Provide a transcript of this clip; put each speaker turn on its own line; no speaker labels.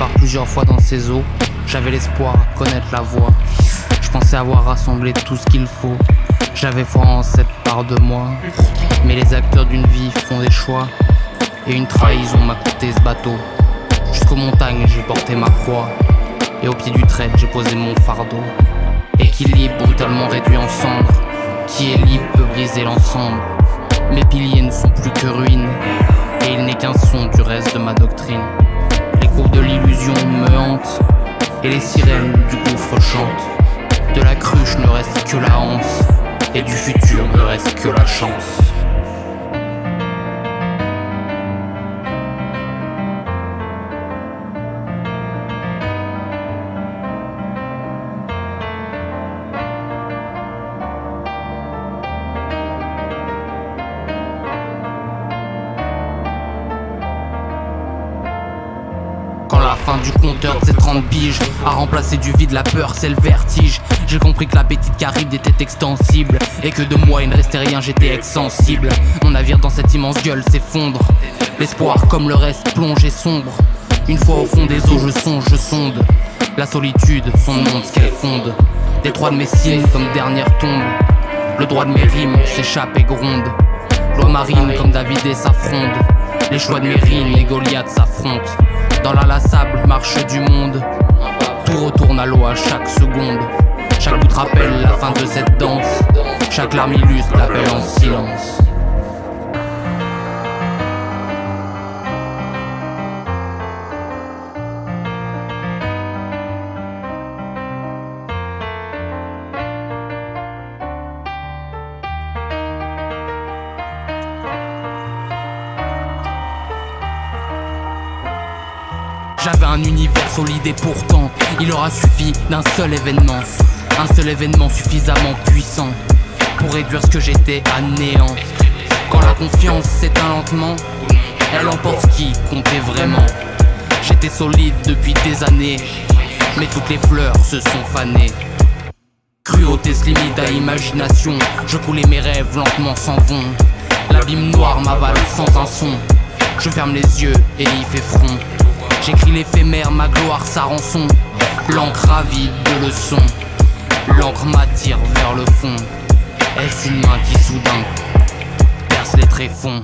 par plusieurs fois dans ces eaux, j'avais l'espoir de connaître la voie. Je pensais avoir rassemblé tout ce qu'il faut. J'avais foi en cette part de moi. Mais les acteurs d'une vie font des choix, et une trahison m'a coûté ce bateau. Jusqu'aux montagnes j'ai porté ma croix, et au pied du trait j'ai posé mon fardeau. Équilibre brutalement réduit en cendres, qui est libre peut briser l'ensemble. Mes piliers ne sont plus que ruines, et il n'est qu'un son du reste de ma doctrine. Les courbes de l'illusion me hantent, et les sirènes du gouffre chantent. De la cruche ne reste que la anse, et du futur ne reste que la chance. Quand la fin du compteur de ces 30 piges a remplacé du vide, la peur c'est le vertige. J'ai compris que l'appétit Caribe était extensible, et que de moi il ne restait rien, j'étais exsensible. Mon navire dans cette immense gueule s'effondre. L'espoir comme le reste plonge et sombre. Une fois au fond des eaux je songe, je sonde. La solitude, son monde, ce qu'elle fonde. Détroit de mes signes comme dernière tombe. Le droit de mes rimes s'échappe et gronde. Loi marine comme David et sa fronde. Les choix de mes rimes et Goliath s'affrontent. Dans l'inlassable marche du monde, tout retourne à l'eau à chaque seconde. Chaque bout rappelle la fin de cette danse. Chaque larme illustre l'appel en silence. J'avais un univers solide et pourtant il aura suffi d'un seul événement. Un seul événement suffisamment puissant pour réduire ce que j'étais à néant. Quand la confiance s'éteint lentement, elle emporte ce qui comptait vraiment. J'étais solide depuis des années, mais toutes les fleurs se sont fanées. Cruauté se limite à imagination, je coulais mes rêves lentement s'en vont. L'abîme noir m'avale sans un son, je ferme les yeux et y fait front. J'écris l'éphémère, ma gloire, sa rançon. L'encre avide de leçons, l'encre m'attire vers le fond. Est-ce une main qui soudain perce les tréfonds?